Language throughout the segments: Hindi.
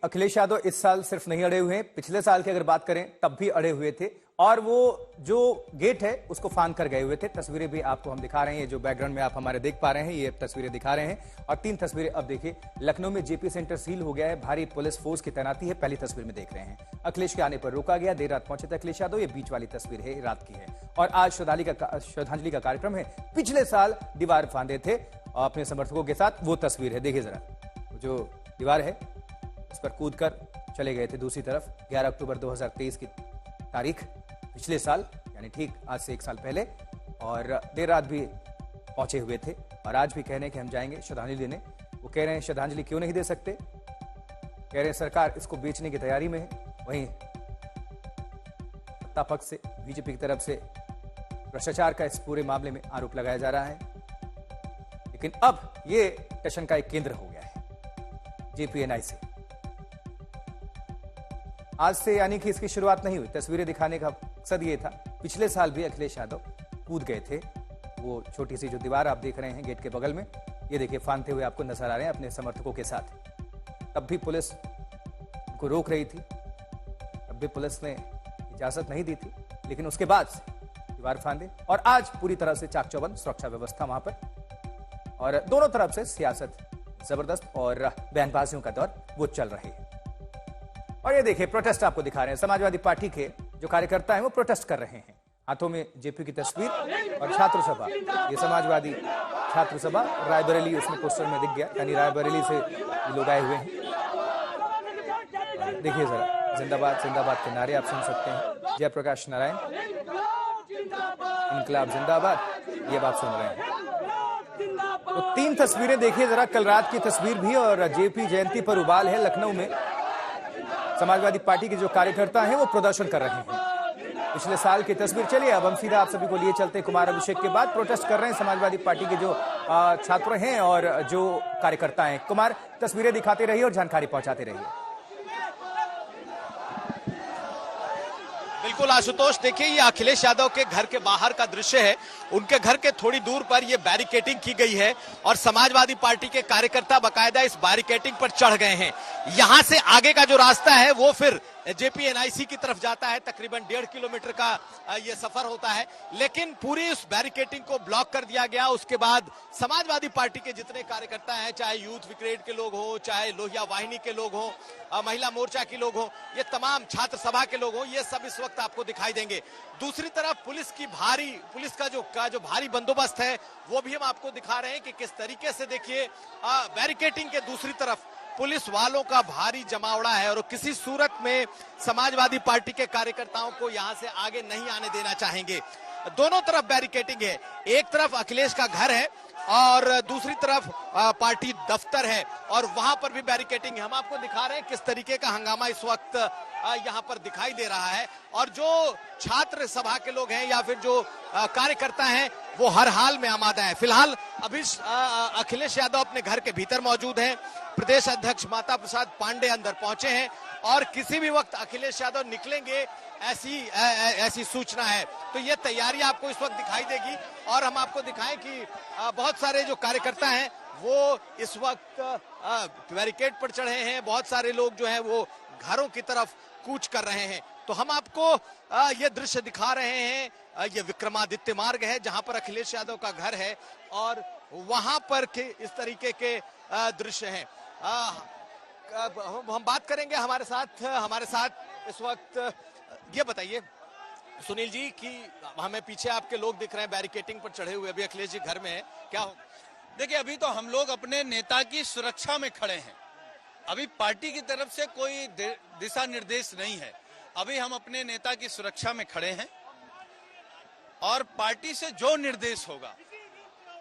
अखिलेश यादव इस साल सिर्फ नहीं अड़े हुए हैं, पिछले साल की अगर बात करें तब भी अड़े हुए थे और वो जो गेट है उसको फांद कर गए हुए थे। तस्वीरें भी आपको हम दिखा रहे हैं, ये जो बैकग्राउंड में आप हमारे देख पा रहे हैं ये तस्वीरें दिखा रहे हैं। और 3 तस्वीरें अब देखिए, लखनऊ में जेपी सेंटर सील हो गया है, भारी पुलिस फोर्स की तैनाती है। पहली तस्वीर में देख रहे हैं अखिलेश के आने पर रोका गया, देर रात पहुंचे थे अखिलेश यादव। ये बीच वाली तस्वीर है, रात की है। और आज श्रद्धांजलि का कार्यक्रम है। पिछले साल दीवार फांदे थे अपने समर्थकों के साथ, वो तस्वीर है, देखिए जरा। जो दीवार है उस पर कूद कर चले गए थे दूसरी तरफ। 11 अक्टूबर 2023 की तारीख, पिछले साल, यानी ठीक आज से 1 साल पहले। और देर रात भी पहुंचे हुए थे और आज भी कह रहे हैं कि हम जाएंगे श्रद्धांजलि देने। वो कह रहे हैं श्रद्धांजलि क्यों नहीं दे सकते, कह रहे हैं सरकार इसको बेचने की तैयारी में है। वहीं सत्ता पक्ष से, बीजेपी की तरफ से भ्रष्टाचार का इस पूरे मामले में आरोप लगाया जा रहा है। लेकिन अब ये टशन का एक केंद्र हो गया है जेपीएनआईसी। आज से यानी कि इसकी शुरुआत नहीं हुई। तस्वीरें दिखाने का मकसद ये था, पिछले साल भी अखिलेश यादव कूद गए थे। वो छोटी सी जो दीवार आप देख रहे हैं गेट के बगल में, ये देखिए फांदते हुए आपको नजर आ रहे हैं अपने समर्थकों के साथ। तब भी पुलिस उनको रोक रही थी, तब भी पुलिस ने इजाजत नहीं दी थी, लेकिन उसके बाद दीवार फांदे। और आज पूरी तरह से चाक चौबंद सुरक्षा व्यवस्था वहां पर, और दोनों तरफ से सियासत जबरदस्त और बयानबाजियों का दौर वो चल रही है। और ये देखिए प्रोटेस्ट आपको दिखा रहे हैं, समाजवादी पार्टी के जो कार्यकर्ता हैं वो प्रोटेस्ट कर रहे हैं। हाथों में जेपी की तस्वीर और छात्र सभा, ये समाजवादी छात्र सभा रायबरेली उसमें पोस्टर में दिख गया, यानी रायबरेली से ये लोग आए हुए हैं। देखिए जरा, जिंदाबाद जिंदाबाद के नारे आप सुन सकते हैं। जयप्रकाश नारायण, इनकलाब जिंदाबाद, ये आप सुन रहे हैं। तो 3 तस्वीरें देखिए जरा, कल रात की तस्वीर भी, और जेपी जयंती पर उबाल है लखनऊ में। समाजवादी पार्टी के जो कार्यकर्ता हैं वो प्रदर्शन कर रहे हैं। पिछले साल की तस्वीर। चलिए अब हम सीधा आप सभी को लिए चलते हैं। कुमार अभिषेक के बाद प्रोटेस्ट कर रहे हैं समाजवादी पार्टी के जो छात्र हैं और जो कार्यकर्ता हैं। कुमार, तस्वीरें दिखाते रहिए और जानकारी पहुंचाते रहिए। बिल्कुल आशुतोष, देखिए ये अखिलेश यादव के घर के बाहर का दृश्य है। उनके घर के थोड़ी दूर पर ये बैरिकेडिंग की गई है और समाजवादी पार्टी के कार्यकर्ता बकायदा इस बैरिकेडिंग पर चढ़ गए हैं। यहां से आगे का जो रास्ता है वो फिर जेपीएनआईसी की तरफ जाता है। तकरीबन 1.5 किलोमीटर का ये सफर होता है, लेकिन पूरी उस बैरिकेडिंग को ब्लॉक कर दिया गया। उसके बाद समाजवादी पार्टी के जितने कार्यकर्ता हैं, चाहे यूथ ब्रिगेड के लोग हो, चाहे लोहिया वाहिनी के लोग हो, महिला मोर्चा के लोग हो, ये तमाम छात्र सभा के लोग हो, ये सब इस वक्त आपको दिखाई देंगे। दूसरी तरफ पुलिस का जो भारी बंदोबस्त है वो भी हम आपको दिखा रहे हैं कि किस तरीके से, देखिए बैरिकेडिंग के दूसरी तरफ पुलिस वालों का भारी जमावड़ा है और किसी सूरत में समाजवादी पार्टी के कार्यकर्ताओं को यहां से आगे नहीं आने देना चाहेंगे। दोनों तरफ बैरिकेडिंग है, एक तरफ अखिलेश का घर है और दूसरी तरफ पार्टी दफ्तर है और वहां पर भी बैरिकेडिंग है। हम आपको दिखा रहे हैं किस तरीके का हंगामा इस वक्त यहां पर दिखाई दे रहा है। और जो छात्र सभा के लोग हैं या फिर जो कार्यकर्ता हैं वो हर हाल में आमादा है। फिलहाल अभी अखिलेश यादव अपने घर के भीतर मौजूद हैं। प्रदेश अध्यक्ष माता प्रसाद पांडे अंदर पहुंचे हैं और किसी भी वक्त अखिलेश यादव निकलेंगे ऐसी सूचना है। तो ये तैयारी आपको इस वक्त दिखाई देगी और हम आपको दिखाएं कि बहुत सारे जो कार्यकर्ता हैं वो इस वक्त बैरिकेड पर चढ़े हैं। बहुत सारे लोग जो हैं वो घरों की तरफ कूच कर रहे हैं। तो हम आपको ये दृश्य दिखा रहे हैं। ये विक्रमादित्य मार्ग है जहां पर अखिलेश यादव का घर है और वहां पर के इस तरीके के दृश्य हैं। हम बात करेंगे हमारे साथ इस वक्त। ये बताइए सुनील जी कि हमें पीछे आपके लोग दिख रहे हैं बैरिकेडिंग पर चढ़े हुए, अभी अखिलेश जी घर में है, क्या हो? देखिए अभी तो हम लोग अपने नेता की सुरक्षा में खड़े हैं। अभी पार्टी की तरफ से कोई दिशा निर्देश नहीं है। अभी हम अपने नेता की सुरक्षा में खड़े हैं और पार्टी से जो निर्देश होगा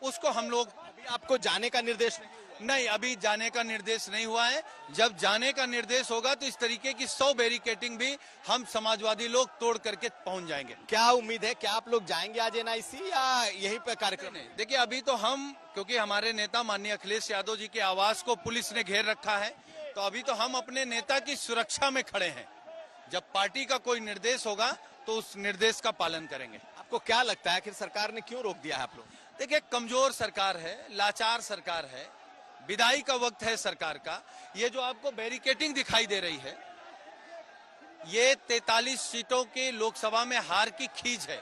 उसको हम लोग। अभी आपको जाने का निर्देश नहीं, अभी जाने का निर्देश नहीं हुआ है। जब जाने का निर्देश होगा तो इस तरीके की 100 बैरिकेडिंग भी हम समाजवादी लोग तोड़ करके पहुंच जाएंगे। क्या उम्मीद है, क्या आप लोग जाएंगे आज एनआईसी या यहीं पे कार्यक्रम है? देखिए अभी तो हम, क्योंकि हमारे नेता माननीय अखिलेश यादव जी के आवास को पुलिस ने घेर रखा है, तो अभी तो हम अपने नेता की सुरक्षा में खड़े हैं। जब पार्टी का कोई निर्देश होगा तो उस निर्देश का पालन करेंगे। आपको क्या लगता है कि सरकार ने क्यों रोक दिया है आप लोग? देखिए कमजोर सरकार है, लाचार सरकार है, विदाई का वक्त है सरकार का। ये जो आपको बैरिकेटिंग दिखाई दे रही है, ये 43 सीटों की लोकसभा में हार की खींच है।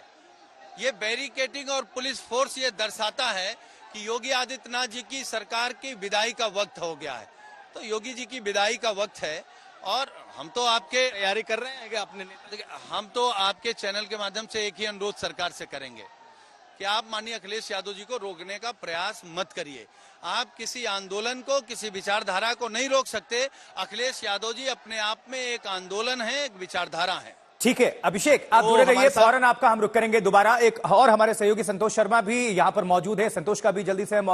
ये बैरिकेटिंग और पुलिस फोर्स ये दर्शाता है कि योगी आदित्यनाथ जी की सरकार की विदाई का वक्त हो गया है। तो योगी जी की विदाई का वक्त है और हम तो आपके तैयारी कर रहे हैं कि अपने हम तो आपके चैनल के माध्यम से एक ही अनुरोध सरकार से करेंगे कि आप माननीय अखिलेश यादव जी को रोकने का प्रयास मत करिए। आप किसी आंदोलन को, किसी विचारधारा को नहीं रोक सकते। अखिलेश यादव जी अपने आप में एक आंदोलन है, एक विचारधारा है। ठीक है अभिषेक, आप जुड़े रहिए, फौरन आपका हम रुक करेंगे दोबारा। एक और हमारे सहयोगी संतोष शर्मा भी यहां पर मौजूद है। संतोष का भी जल्दी से हम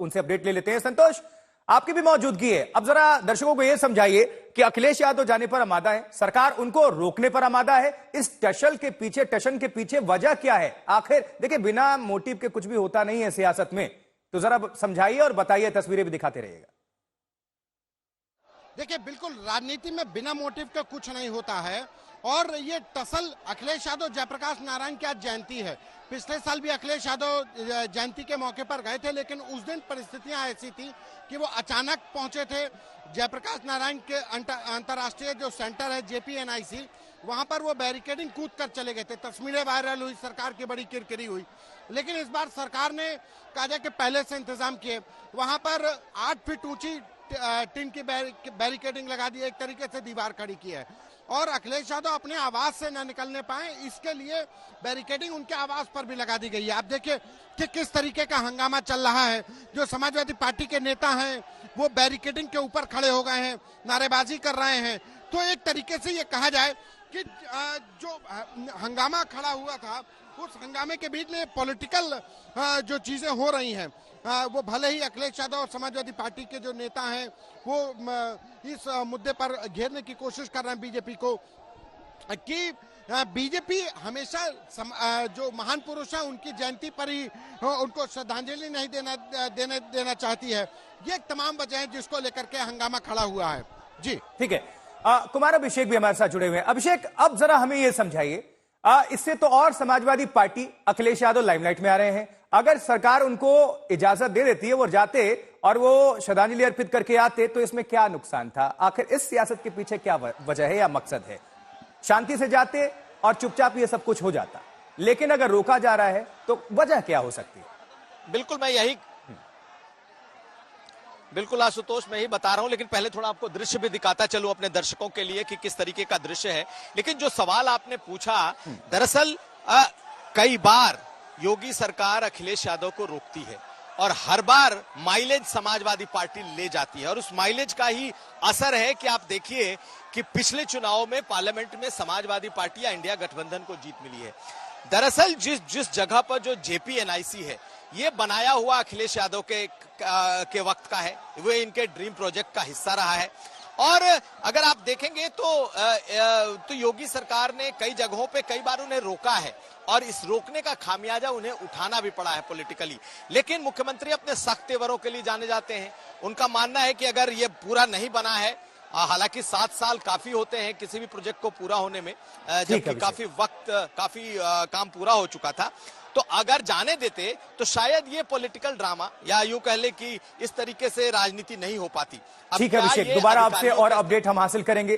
उनसे अपडेट ले लेते हैं। संतोष, आपकी भी मौजूदगी है। अब जरा दर्शकों को यह समझाइए कि अखिलेश यादव जाने पर आमादा है, सरकार उनको रोकने पर आमादा है। इस टशन के पीछे वजह क्या है? आखिर देखिए, बिना मोटिव के कुछ भी होता नहीं है सियासत में, तो जरा समझाइए और बताइए, तस्वीरें भी दिखाते रहिएगा। देखिए, बिल्कुल राजनीति में बिना मोटिव के कुछ नहीं होता है। और ये टसल अखिलेश यादव, जयप्रकाश नारायण की आज जयंती है। पिछले साल भी अखिलेश यादव जयंती के मौके पर गए थे, लेकिन उस दिन परिस्थितियां ऐसी थी कि वो अचानक पहुंचे थे जयप्रकाश नारायण के अंतर्राष्ट्रीय जो सेंटर है JPNIC, वहां पर वो बैरिकेडिंग कूद कर चले गए थे। तस्वीरें वायरल हुई, सरकार की बड़ी किरकिरी हुई। लेकिन इस बार सरकार ने कहा जाए कि पहले से इंतजाम किए। वहां पर 8 फीट ऊंची टीन की बैरिकेडिंग लगा दी, एक तरीके से दीवार खड़ी की है। और अखिलेश यादव अपने आवास से न निकलने पाए, इसके लिए बैरिकेडिंग उनके आवास पर भी लगा दी गई है। आप देखिए कि किस तरीके का हंगामा चल रहा है। जो समाजवादी पार्टी के नेता हैं वो बैरिकेडिंग के ऊपर खड़े हो गए हैं, नारेबाजी कर रहे हैं। तो एक तरीके से ये कहा जाए कि जो हंगामा खड़ा हुआ था, उस हंगामे के बीच में पॉलिटिकल जो चीजें हो रही हैं, वो भले ही अखिलेश यादव और समाजवादी पार्टी के जो नेता हैं वो इस मुद्दे पर घेरने की कोशिश कर रहे हैं बीजेपी को, कि बीजेपी हमेशा जो महान पुरुष हैं उनकी जयंती पर ही उनको श्रद्धांजलि नहीं देना चाहती है। ये तमाम वजह है जिसको लेकर के हंगामा खड़ा हुआ है। जी ठीक है, कुमार अभिषेक भी हमारे साथ जुड़े हुए हैं। अभिषेक, अब जरा हमें यह समझाइए, इससे तो और समाजवादी पार्टी, अखिलेश यादव लाइमलाइट में आ रहे हैं। अगर सरकार उनको इजाजत दे देती है, वो जाते और वो श्रद्धांजलि अर्पित करके आते, तो इसमें क्या नुकसान था? आखिर इस सियासत के पीछे क्या वजह है या मकसद है? शांति से जाते और चुपचाप ये सब कुछ हो जाता, लेकिन अगर रोका जा रहा है तो वजह क्या हो सकती है? बिल्कुल आशुतोष, मैं ही बता रहा हूं, लेकिन पहले थोड़ा आपको दृश्य भी दिखाता चलूं अपने दर्शकों के लिए कि किस तरीके का दृश्य है। लेकिन जो सवाल आपने पूछा, दरअसल कई बार योगी सरकार अखिलेश यादव को रोकती है और हर बार माइलेज समाजवादी पार्टी ले जाती है, और उस माइलेज का ही असर है कि आप देखिए कि पिछले चुनाव में पार्लियामेंट में समाजवादी पार्टी या इंडिया गठबंधन को जीत मिली है। दरअसल जिस जगह पर जो JPNIC है, ये बनाया हुआ अखिलेश यादव के वक्त का है, वो इनके ड्रीम प्रोजेक्ट का हिस्सा रहा है। और अगर आप देखेंगे तो योगी सरकार ने कई जगहों पे कई बार उन्हें रोका है, और इस रोकने का खामियाजा उन्हें उठाना भी पड़ा है पॉलिटिकली। लेकिन मुख्यमंत्री अपने सख्त तेवरों के लिए जाने जाते हैं। उनका मानना है कि अगर ये पूरा नहीं बना है, हालांकि 7 साल काफी होते हैं किसी भी प्रोजेक्ट को पूरा होने में, जबकि काफी काम पूरा हो चुका था, तो अगर जाने देते तो शायद ये पॉलिटिकल ड्रामा या यूं कह ले कि इस तरीके से राजनीति नहीं हो पाती। ठीक है अभिषेक, दोबारा आपसे और अपडेट हम हासिल करेंगे।